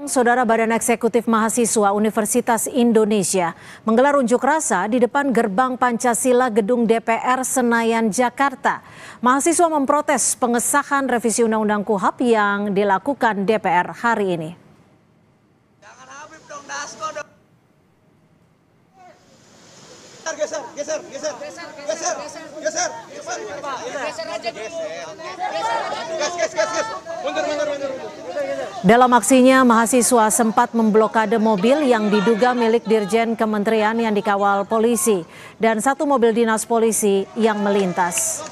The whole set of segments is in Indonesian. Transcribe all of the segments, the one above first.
Saudara Badan Eksekutif Mahasiswa Universitas Indonesia menggelar unjuk rasa di depan gerbang Pancasila Gedung DPR Senayan, Jakarta. Mahasiswa memprotes pengesahan revisi Undang-Undang KUHP yang dilakukan DPR hari ini. Jangan Habib dong, Dasko dong. Geser aja dulu. Mundur. Dalam aksinya, mahasiswa sempat memblokade mobil yang diduga milik Dirjen Kementerian yang dikawal polisi dan satu mobil dinas polisi yang melintas.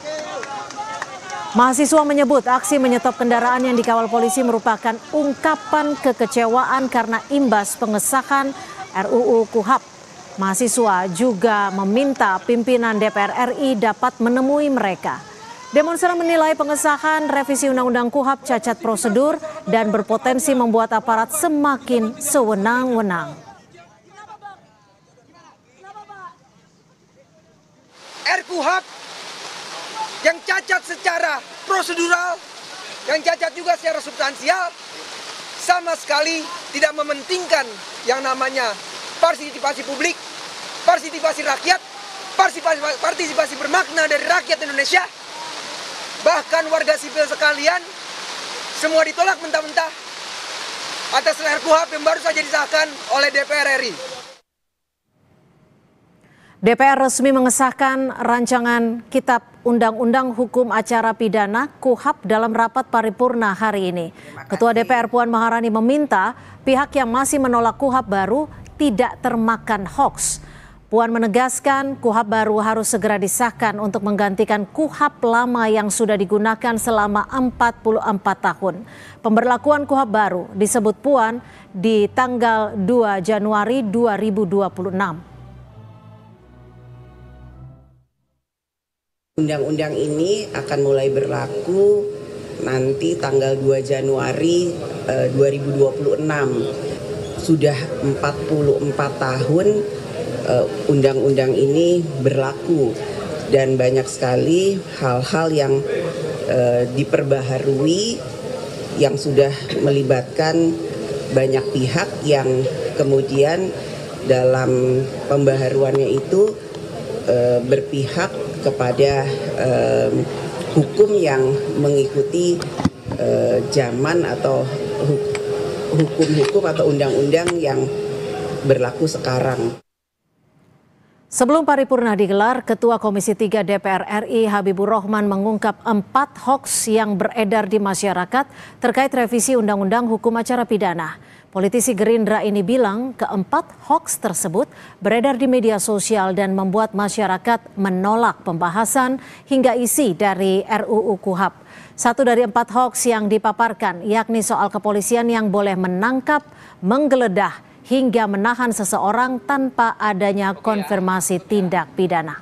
Mahasiswa menyebut aksi menyetop kendaraan yang dikawal polisi merupakan ungkapan kekecewaan karena imbas pengesahan RUU KUHP. Mahasiswa juga meminta pimpinan DPR RI dapat menemui mereka. Demonstran menilai pengesahan revisi Undang-Undang KUHP cacat prosedur dan berpotensi membuat aparat semakin sewenang-wenang. RKUHP yang cacat secara prosedural, yang cacat juga secara substansial, sama sekali tidak mementingkan yang namanya partisipasi publik, partisipasi rakyat, partisipasi bermakna dari rakyat Indonesia. Bahkan warga sipil sekalian semua ditolak mentah-mentah atas RKUHP yang baru saja disahkan oleh DPR RI. DPR resmi mengesahkan rancangan Kitab Undang-Undang Hukum Acara Pidana KUHP dalam rapat paripurna hari ini. Ketua DPR Puan Maharani meminta pihak yang masih menolak KUHP baru tidak termakan hoaks. Puan menegaskan KUHP baru harus segera disahkan untuk menggantikan KUHP lama yang sudah digunakan selama 44 tahun. Pemberlakuan KUHP baru disebut Puan di tanggal 2 Januari 2026. Undang-undang ini akan mulai berlaku nanti tanggal 2 Januari 2026. Sudah 44 tahun undang-undang ini berlaku dan banyak sekali hal-hal yang diperbaharui yang sudah melibatkan banyak pihak yang kemudian dalam pembaharuannya itu berpihak kepada hukum yang mengikuti zaman atau hukum-hukum atau undang-undang yang berlaku sekarang. Sebelum paripurna digelar, Ketua Komisi 3 DPR RI Habibur Rahman mengungkap 4 hoaks yang beredar di masyarakat terkait revisi Undang-Undang Hukum Acara Pidana. Politisi Gerindra ini bilang keempat hoaks tersebut beredar di media sosial dan membuat masyarakat menolak pembahasan hingga isi dari RUU KUHP. Satu dari 4 hoaks yang dipaparkan yakni soal kepolisian yang boleh menangkap, menggeledah, hingga menahan seseorang tanpa adanya konfirmasi tindak pidana.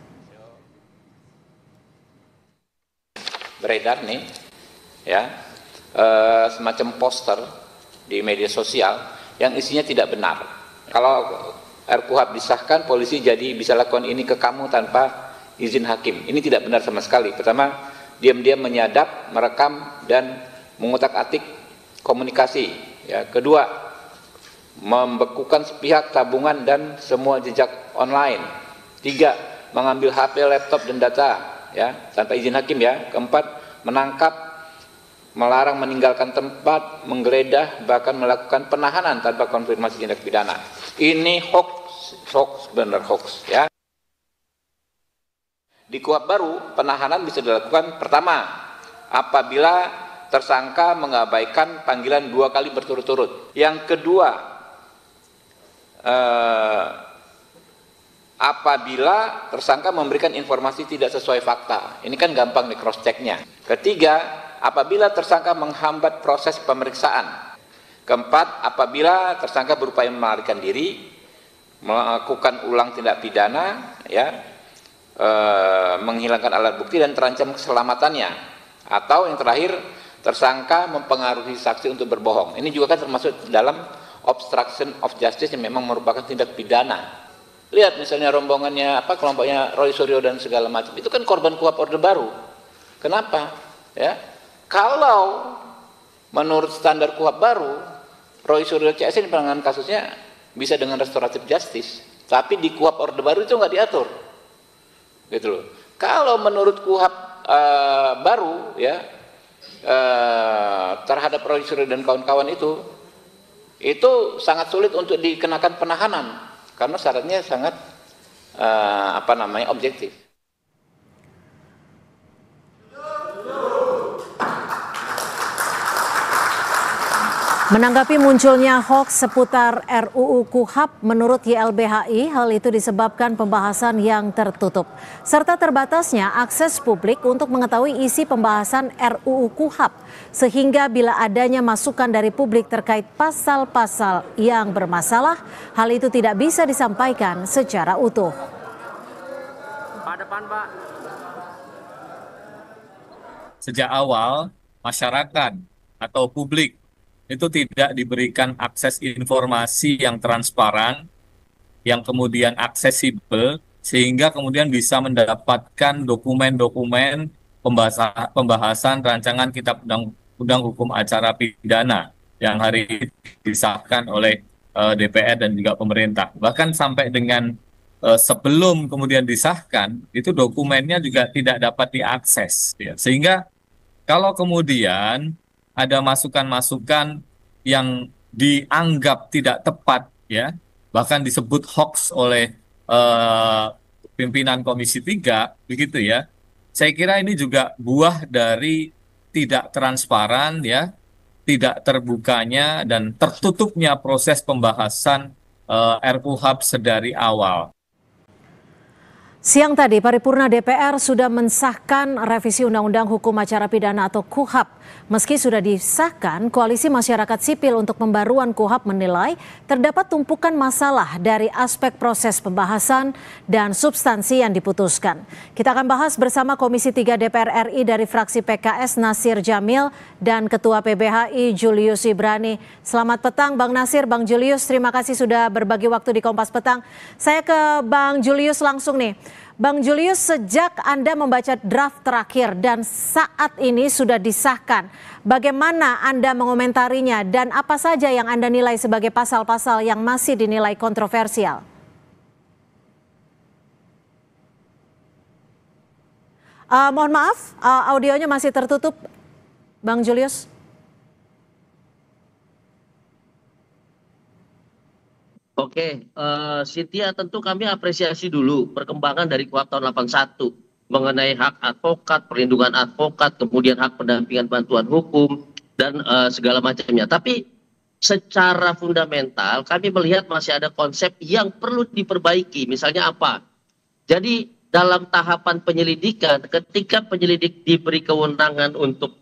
Beredar nih, ya, semacam poster di media sosial yang isinya tidak benar. Kalau RKUHP disahkan, polisi jadi bisa lakukan ini ke kamu tanpa izin hakim. Ini tidak benar sama sekali. Pertama, diam-diam menyadap, merekam, dan mengutak-atik komunikasi. Ya. Kedua, membekukan sepihak tabungan dan semua jejak online. 3, mengambil HP, laptop, dan data ya tanpa izin hakim ya. Keempat, menangkap, melarang meninggalkan tempat, menggeledah, bahkan melakukan penahanan tanpa konfirmasi tindak pidana. Ini hoax, benar hoax ya. Di KUHP baru, penahanan bisa dilakukan pertama, apabila tersangka mengabaikan panggilan 2 kali berturut-turut. Yang kedua, apabila tersangka memberikan informasi tidak sesuai fakta. Ini kan gampang di cross checknya. Ketiga, apabila tersangka menghambat proses pemeriksaan. Keempat, apabila tersangka berupaya melarikan diri, melakukan ulang tindak pidana, ya, menghilangkan alat bukti dan terancam keselamatannya. Atau yang terakhir, tersangka mempengaruhi saksi untuk berbohong. Ini juga kan termasuk dalam obstruction of justice yang memang merupakan tindak pidana. Lihat misalnya rombongannya kelompoknya Roy Suryo dan segala macam. Itu kan korban KUHP Orde Baru. Kenapa? Ya. Kalau menurut standar KUHP baru, Roy Suryo CS ini penanganan kasusnya bisa dengan restoratif justice, tapi di KUHP Orde Baru itu nggak diatur, gitu loh. Kalau menurut KUHP baru ya terhadap Roy Suryo dan kawan-kawan itu sangat sulit untuk dikenakan penahanan karena syaratnya sangat objektif. Menanggapi munculnya hoaks seputar RUU KUHP, menurut YLBHI, hal itu disebabkan pembahasan yang tertutup, serta terbatasnya akses publik untuk mengetahui isi pembahasan RUU KUHP, sehingga bila adanya masukan dari publik terkait pasal-pasal yang bermasalah, hal itu tidak bisa disampaikan secara utuh. Sejak awal, masyarakat atau publik itu tidak diberikan akses informasi yang transparan, yang kemudian aksesibel, sehingga kemudian bisa mendapatkan dokumen-dokumen pembahasan rancangan Kitab Undang-Undang Hukum Acara Pidana yang hari ini disahkan oleh DPR dan juga pemerintah. Bahkan sampai dengan sebelum kemudian disahkan, itu dokumennya juga tidak dapat diakses. Ya. Sehingga kalau kemudian ada masukan-masukan yang dianggap tidak tepat, ya, bahkan disebut hoax oleh pimpinan Komisi 3, begitu ya. Saya kira ini juga buah dari tidak transparan, ya, tidak terbukanya dan tertutupnya proses pembahasan RUHP sedari awal. Siang tadi, paripurna DPR sudah mensahkan revisi Undang-Undang Hukum Acara Pidana atau KUHP. Meski sudah disahkan, Koalisi Masyarakat Sipil untuk Pembaruan KUHP menilai terdapat tumpukan masalah dari aspek proses pembahasan dan substansi yang diputuskan. Kita akan bahas bersama Komisi 3 DPR RI dari fraksi PKS Nasir Jamil dan Ketua PBHI Julius Ibrani. Selamat petang Bang Nasir, Bang Julius, terima kasih sudah berbagi waktu di Kompas Petang. Saya ke Bang Julius langsung nih. Bang Julius, sejak Anda membaca draft terakhir dan saat ini sudah disahkan, bagaimana Anda mengomentarinya dan apa saja yang Anda nilai sebagai pasal-pasal yang masih dinilai kontroversial? Mohon maaf, audionya masih tertutup, Bang Julius. Oke, Cynthia, tentu kami apresiasi dulu perkembangan dari KUHP tahun 81 mengenai hak advokat, perlindungan advokat, kemudian hak pendampingan bantuan hukum, dan segala macamnya. Tapi secara fundamental kami melihat masih ada konsep yang perlu diperbaiki. Misalnya apa? Jadi dalam tahapan penyelidikan, ketika penyelidik diberi kewenangan untuk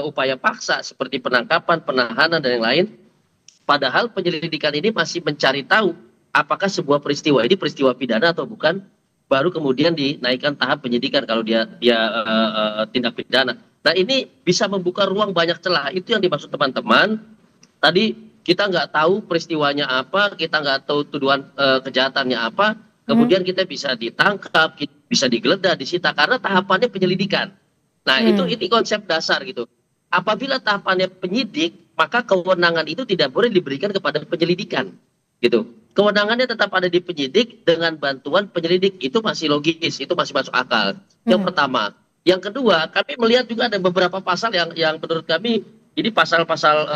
upaya paksa seperti penangkapan, penahanan, dan yang lain, padahal penyelidikan ini masih mencari tahu apakah sebuah peristiwa ini peristiwa pidana atau bukan, baru kemudian dinaikkan tahap penyidikan kalau dia tindak pidana. Nah, ini bisa membuka ruang banyak celah. Itu yang dimaksud teman-teman. Tadi kita nggak tahu peristiwanya apa, kita nggak tahu tuduhan kejahatannya apa, kemudian kita bisa ditangkap, bisa digeledah, disita karena tahapannya penyelidikan. Nah, ini konsep dasar gitu. Apabila tahapannya penyidik, maka kewenangan itu tidak boleh diberikan kepada penyelidikan, gitu. Kewenangannya tetap ada di penyidik dengan bantuan penyelidik, itu masih logis, itu masih masuk akal. Yang pertama. Yang kedua, kami melihat juga ada beberapa pasal yang menurut kami ini pasal-pasal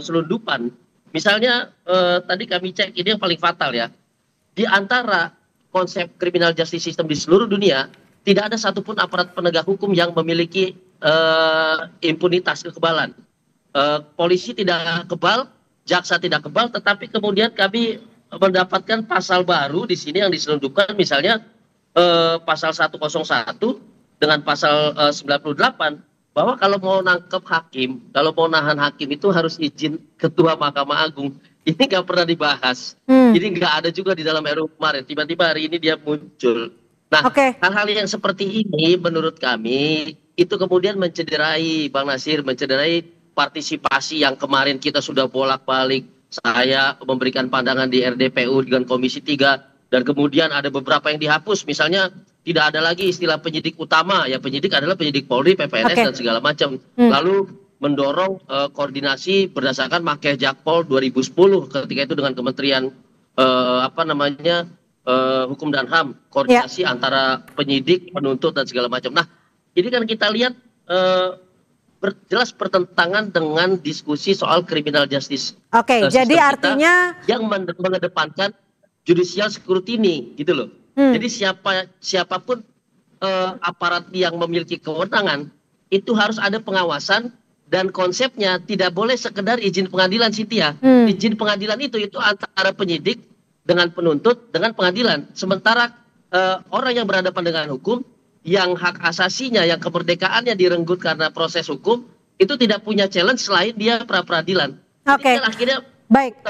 selundupan. Misalnya tadi kami cek ini yang paling fatal ya. Di antara konsep criminal justice system di seluruh dunia, tidak ada satupun aparat penegak hukum yang memiliki impunitas, kekebalan. Polisi tidak kebal, jaksa tidak kebal, tetapi kemudian kami mendapatkan pasal baru di sini yang diselundupkan, misalnya pasal 101 dengan pasal 98, bahwa kalau mau nangkep hakim, kalau mau nahan hakim itu harus izin Ketua Mahkamah Agung. Ini nggak pernah dibahas. Ini nggak ada juga di dalam RUU kemarin. Tiba-tiba hari ini dia muncul. Nah, hal-hal yang seperti ini menurut kami itu kemudian mencederai, Bang Nasir, mencederai partisipasi yang kemarin kita sudah bolak-balik. Saya memberikan pandangan di RDPU dengan Komisi 3 dan kemudian ada beberapa yang dihapus. Misalnya tidak ada lagi istilah penyidik utama, ya penyidik adalah penyidik Polri, PPNS dan segala macam. Lalu mendorong koordinasi berdasarkan Makeh Jakpol 2010 ketika itu dengan Kementerian Hukum dan HAM, koordinasi antara penyidik, penuntut dan segala macam. Nah, ini kan kita lihat jelas pertentangan dengan diskusi soal criminal justice. Oke, jadi artinya yang mengedepankan judicial scrutiny gitu loh. Jadi siapapun aparat yang memiliki kewenangan itu harus ada pengawasan. Dan konsepnya tidak boleh sekedar izin pengadilan, Cynthia. Izin pengadilan itu antara penyidik dengan penuntut dengan pengadilan. Sementara orang yang berhadapan dengan hukum, yang hak asasinya, yang kemerdekaannya direnggut karena proses hukum, itu tidak punya challenge selain dia pra-peradilan. Oke. Baik,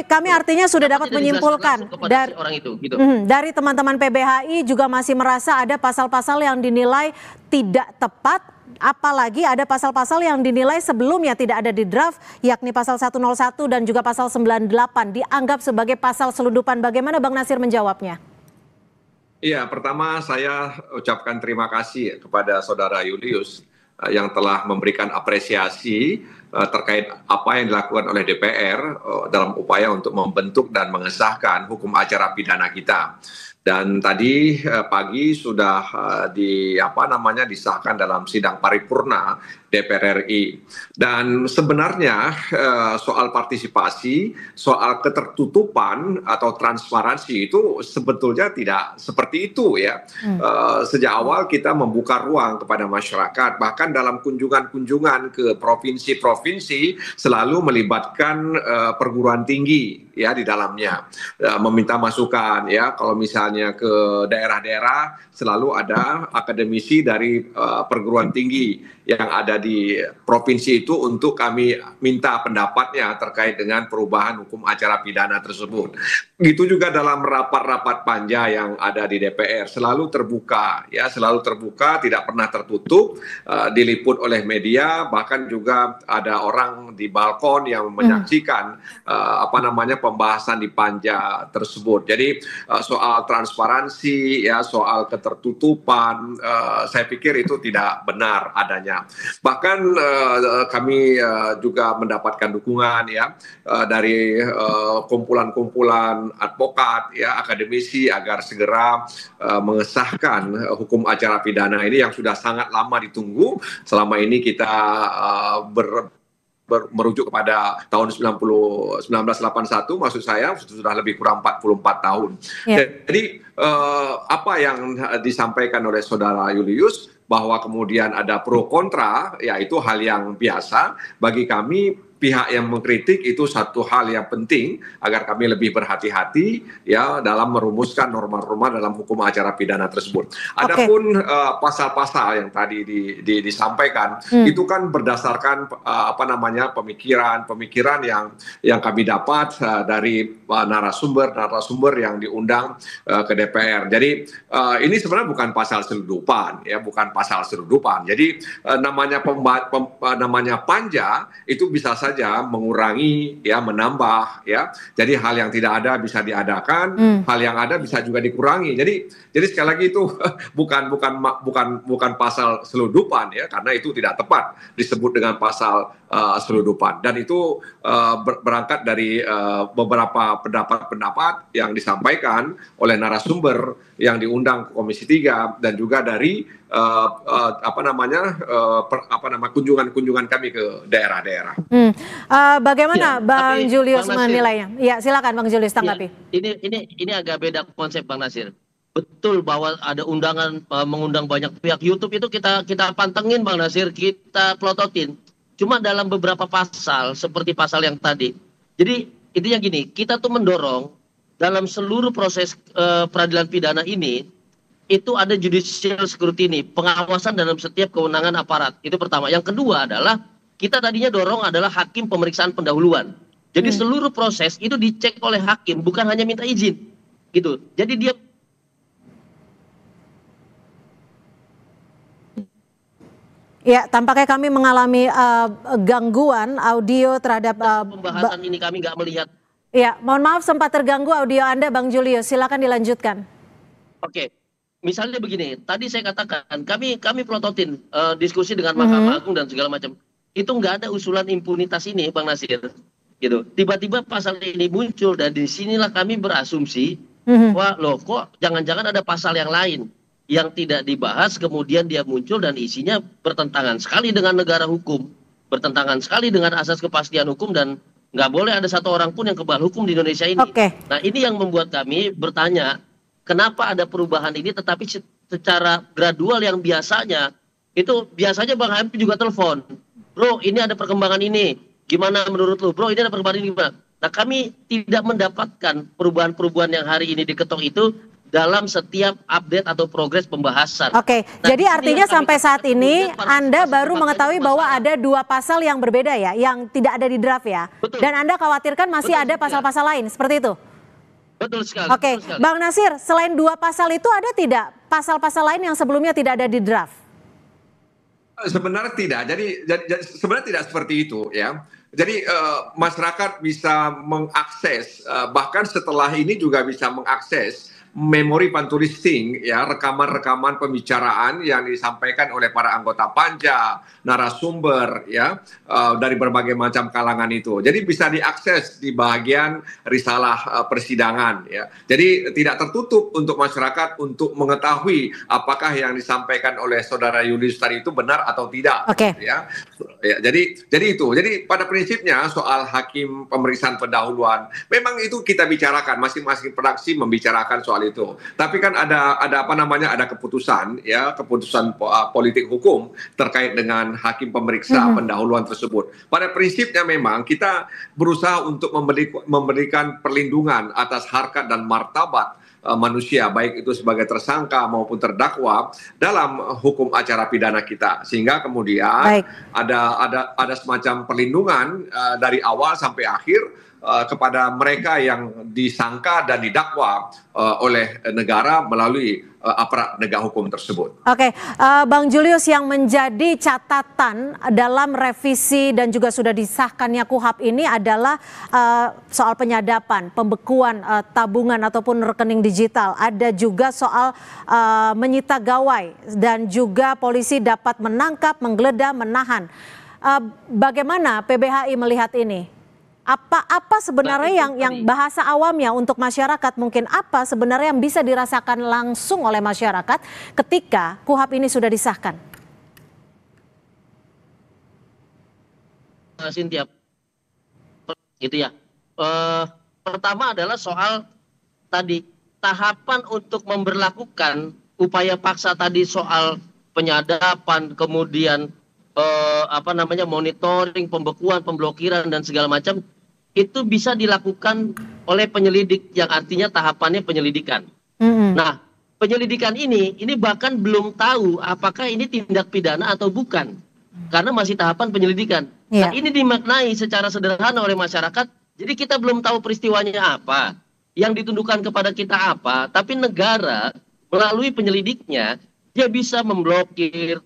kami artinya sudah dapat menyimpulkan dari orang itu, gitu. Dari teman-teman PBHI juga masih merasa ada pasal-pasal yang dinilai tidak tepat. Apalagi ada pasal-pasal yang dinilai sebelumnya tidak ada di draft, yakni pasal 101 dan juga pasal 98 dianggap sebagai pasal selundupan. Bagaimana Bang Nasir menjawabnya? Iya, pertama saya ucapkan terima kasih kepada Saudara Julius yang telah memberikan apresiasi terkait apa yang dilakukan oleh DPR dalam upaya untuk membentuk dan mengesahkan hukum acara pidana kita. Dan tadi pagi sudah disahkan dalam sidang paripurna DPR RI. Dan sebenarnya soal partisipasi, soal ketertutupan atau transparansi itu sebetulnya tidak seperti itu ya. Sejak awal kita membuka ruang kepada masyarakat, bahkan dalam kunjungan-kunjungan ke provinsi-provinsi selalu melibatkan perguruan tinggi ya di dalamnya, meminta masukan ya. Kalau misalnya ke daerah-daerah selalu ada akademisi dari perguruan tinggi yang ada di provinsi itu untuk kami minta pendapatnya terkait dengan perubahan hukum acara pidana tersebut. Begitu juga dalam rapat-rapat panja yang ada di DPR selalu terbuka ya, selalu terbuka, tidak pernah tertutup, diliput oleh media, bahkan juga ada orang di balkon yang menyaksikan pembahasan di panja tersebut. Jadi soal transparansi ya, soal ketertutupan, saya pikir itu tidak benar adanya. Bahkan kami juga mendapatkan dukungan ya dari kumpulan-kumpulan advokat ya, akademisi agar segera mengesahkan hukum acara pidana ini yang sudah sangat lama ditunggu. Selama ini kita merujuk kepada tahun 1981, maksud saya sudah lebih kurang 44 tahun. Jadi apa yang disampaikan oleh Saudara Julius bahwa kemudian ada pro kontra, ya itu hal yang biasa bagi kami. Pihak yang mengkritik itu satu hal yang penting agar kami lebih berhati-hati ya dalam merumuskan norma-norma dalam hukum acara pidana tersebut. Adapun pasal-pasal yang tadi disampaikan itu kan berdasarkan pemikiran yang kami dapat dari narasumber yang diundang ke DPR. Jadi ini sebenarnya bukan pasal selundupan ya, bukan pasal selundupan. Jadi namanya panja itu bisa saja mengurangi ya, menambah ya. Jadi hal yang tidak ada bisa diadakan, hal yang ada bisa juga dikurangi. Jadi sekali lagi itu bukan pasal selundupan ya, karena itu tidak tepat disebut dengan pasal selundupan. Dan itu berangkat dari beberapa pendapat-pendapat yang disampaikan oleh narasumber yang diundang ke Komisi 3 dan juga dari kunjungan-kunjungan kami ke daerah-daerah. Bagaimana Bang Julius menilainya? Ya, silakan Bang Julius tanggapi. Ini agak beda konsep Bang Nasir. Betul bahwa ada undangan mengundang banyak pihak. YouTube itu kita pantengin Bang Nasir, kita plototin. Cuma dalam beberapa pasal seperti pasal yang tadi. Jadi intinya gini, kita tuh mendorong dalam seluruh proses peradilan pidana ini itu ada judicial scrutiny, pengawasan dalam setiap kewenangan aparat. Itu pertama. Yang kedua adalah kita tadinya dorong adalah hakim pemeriksaan pendahuluan. Jadi seluruh proses itu dicek oleh hakim, bukan hanya minta izin. Gitu. Jadi dia ya, tampaknya kami mengalami gangguan audio terhadap pembahasan ini kami nggak melihat. Ya, mohon maaf sempat terganggu audio Anda Bang Julius. Silakan dilanjutkan. Oke. Misalnya begini, tadi saya katakan kami plototin diskusi dengan Mahkamah Agung dan segala macam. itu nggak ada usulan impunitas ini, Bang Nasir. Gitu. Tiba-tiba pasal ini muncul dan di sinilah kami berasumsi wah loh kok jangan-jangan ada pasal yang lain yang tidak dibahas kemudian dia muncul dan isinya bertentangan sekali dengan negara hukum, bertentangan sekali dengan asas kepastian hukum dan nggak boleh ada satu orang pun yang kebal hukum di Indonesia ini. Nah ini yang membuat kami bertanya kenapa ada perubahan ini tetapi secara gradual yang biasanya Bang Hamid juga telepon, bro ini ada perkembangan ini. Gimana menurut lu, bro? Ini ada perubahan ini gimana? Nah, kami tidak mendapatkan perubahan-perubahan yang hari ini diketok itu dalam setiap update atau progres pembahasan. Oke, nah, jadi artinya sampai saat ini Anda baru mengetahui bahwa ada 2 pasal yang berbeda ya, yang tidak ada di draft ya. Betul. Dan Anda khawatirkan masih ada pasal-pasal lain, seperti itu? Betul sekali. Oke, betul sekali. Bang Nasir, selain 2 pasal itu ada tidak pasal-pasal lain yang sebelumnya tidak ada di draft? Sebenarnya tidak. Jadi sebenarnya tidak seperti itu ya. Jadi masyarakat bisa mengakses bahkan setelah ini juga bisa mengakses memori pantulisting ya, rekaman-rekaman pembicaraan yang disampaikan oleh para anggota panja, narasumber ya, dari berbagai macam kalangan itu. Jadi bisa diakses di bagian risalah persidangan ya. Jadi tidak tertutup untuk masyarakat untuk mengetahui apakah yang disampaikan oleh saudara Julius tadi itu benar atau tidak. Oke. Ya. Ya, jadi itu. Jadi pada prinsipnya soal hakim pemeriksaan pendahuluan memang itu kita bicarakan, masing-masing fraksi membicarakan soal itu. Tapi kan ada apa namanya, ada keputusan ya, keputusan politik hukum terkait dengan hakim pemeriksa pendahuluan tersebut. Pada prinsipnya memang kita berusaha untuk memberikan perlindungan atas harkat dan martabat manusia, baik itu sebagai tersangka maupun terdakwa dalam hukum acara pidana kita, sehingga kemudian ada semacam perlindungan dari awal sampai akhir kepada mereka yang disangka dan didakwa oleh negara melalui aparat penegak hukum tersebut. Oke, Bang Julius, yang menjadi catatan dalam revisi dan juga sudah disahkannya KUHP ini adalah soal penyadapan, pembekuan tabungan ataupun rekening digital. Ada juga soal menyita gawai dan juga polisi dapat menangkap, menggeledah, menahan. Bagaimana PBHI melihat ini? Apa sebenarnya yang bahasa awamnya untuk masyarakat, mungkin apa sebenarnya yang bisa dirasakan langsung oleh masyarakat ketika KUHP ini sudah disahkan? Cynthia, itu ya. Pertama adalah soal tadi tahapan untuk memberlakukan upaya paksa tadi, soal penyadapan, kemudian monitoring, pembekuan, pemblokiran dan segala macam. Itu bisa dilakukan oleh penyelidik, yang artinya tahapannya penyelidikan. Nah, penyelidikan ini bahkan belum tahu apakah ini tindak pidana atau bukan, karena masih tahapan penyelidikan. Nah, ini dimaknai secara sederhana oleh masyarakat. Jadi kita belum tahu peristiwanya apa, yang ditundukkan kepada kita apa, tapi negara melalui penyelidiknya dia bisa memblokir,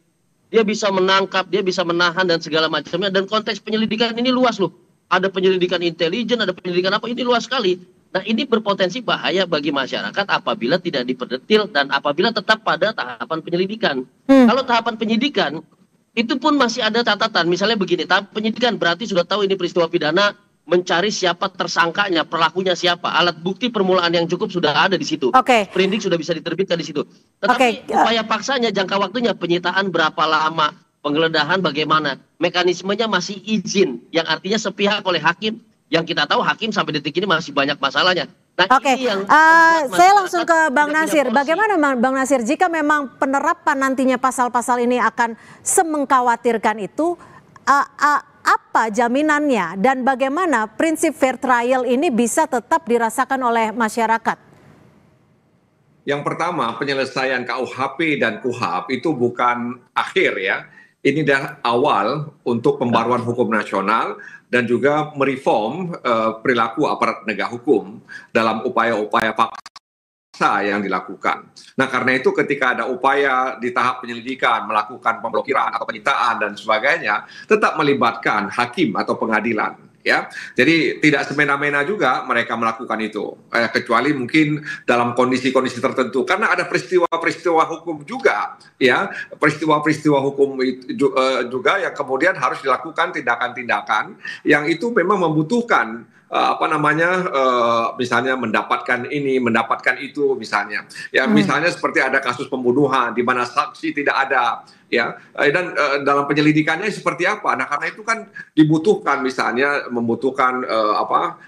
dia bisa menangkap, dia bisa menahan dan segala macamnya. Dan konteks penyelidikan ini luas loh. Ada penyelidikan intelijen, ada penyelidikan apa, ini luas sekali. Nah, ini berpotensi bahaya bagi masyarakat apabila tidak diperdetil dan apabila tetap pada tahapan penyelidikan. Kalau tahapan penyidikan, itu pun masih ada catatan. Misalnya begini, tahap penyidikan berarti sudah tahu ini peristiwa pidana, mencari siapa tersangkanya, pelakunya siapa, alat bukti permulaan yang cukup sudah ada di situ. Sprindik sudah bisa diterbitkan di situ. Tetapi upaya paksanya, jangka waktunya, penyitaan berapa lama, penggeledahan bagaimana, mekanismenya masih izin, yang artinya sepihak oleh hakim, yang kita tahu hakim sampai detik ini masih banyak masalahnya. Nah, ini yang saya langsung ke Bang Nasir. Bagaimana Bang Nasir, jika memang penerapan nantinya pasal-pasal ini akan semengkhawatirkan itu, apa jaminannya dan bagaimana prinsip fair trial ini bisa tetap dirasakan oleh masyarakat? Yang pertama, penyelesaian KUHP dan KUHP itu bukan akhir ya. Ini adalah awal untuk pembaruan hukum nasional dan juga mereform perilaku aparat penegak hukum dalam upaya-upaya paksa yang dilakukan. Nah, karena itu ketika ada upaya di tahap penyelidikan, melakukan pemblokiran atau penyitaan dan sebagainya, tetap melibatkan hakim atau pengadilan. ya. Jadi tidak semena-mena juga mereka melakukan itu, kecuali mungkin dalam kondisi-kondisi tertentu, karena ada peristiwa-peristiwa hukum juga, ya, peristiwa-peristiwa hukum juga yang kemudian harus dilakukan tindakan-tindakan yang itu memang membutuhkan misalnya mendapatkan ini, mendapatkan itu, misalnya. Ya, misalnya seperti ada kasus pembunuhan di mana saksi tidak ada, ya, dan dalam penyelidikannya seperti apa. Nah, karena itu kan dibutuhkan, misalnya membutuhkan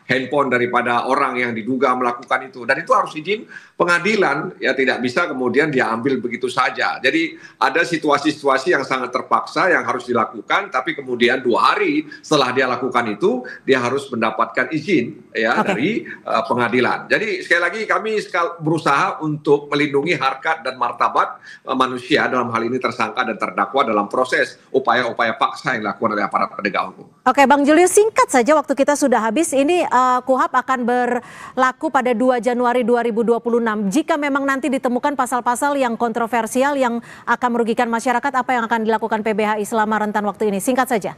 handphone daripada orang yang diduga melakukan itu, dan itu harus izin pengadilan, ya, tidak bisa kemudian diambil begitu saja. Jadi ada situasi-situasi yang sangat terpaksa yang harus dilakukan, tapi kemudian 2 hari setelah dia lakukan itu, dia harus mendapatkan izin, ya, dari pengadilan. Jadi sekali lagi kami berusaha untuk melindungi harkat dan martabat manusia, dalam hal ini tersangka dan terdakwa, dalam proses upaya-upaya paksa yang dilakukan oleh aparat penegak hukum. Oke, Bang Julius, singkat saja, waktu kita sudah habis. Ini KUHP akan berlaku pada 2 Januari 2026. Jika memang nanti ditemukan pasal-pasal yang kontroversial yang akan merugikan masyarakat, apa yang akan dilakukan PBHI selama rentan waktu ini? Singkat saja.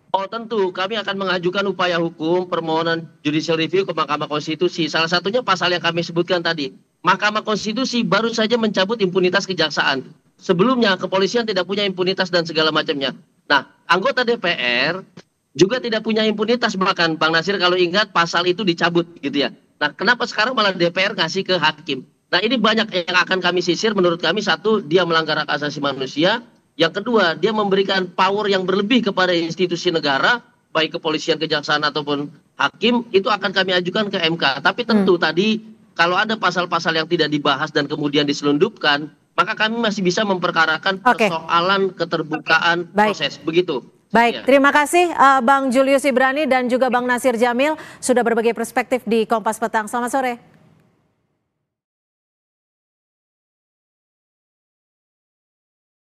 Oh, tentu kami akan mengajukan upaya hukum permohonan judicial review ke Mahkamah Konstitusi. Salah satunya pasal yang kami sebutkan tadi. Mahkamah Konstitusi baru saja mencabut impunitas kejaksaan. Sebelumnya kepolisian tidak punya impunitas dan segala macamnya. Nah, anggota DPR juga tidak punya impunitas, bahkan Bang Nasir kalau ingat pasal itu dicabut gitu ya. Nah, kenapa sekarang malah DPR ngasih ke hakim? Nah, ini banyak yang akan kami sisir. Menurut kami, satu, dia melanggar hak asasi manusia. Yang kedua, dia memberikan power yang berlebih kepada institusi negara, baik kepolisian, kejaksaan, ataupun hakim, itu akan kami ajukan ke MK. Tapi tentu tadi, kalau ada pasal-pasal yang tidak dibahas dan kemudian diselundupkan, maka kami masih bisa memperkarakan persoalan keterbukaan proses. Begitu. Baik, terima kasih Bang Julius Ibrani dan juga Bang Nasir Jamil sudah berbagi perspektif di Kompas Petang. Selamat sore.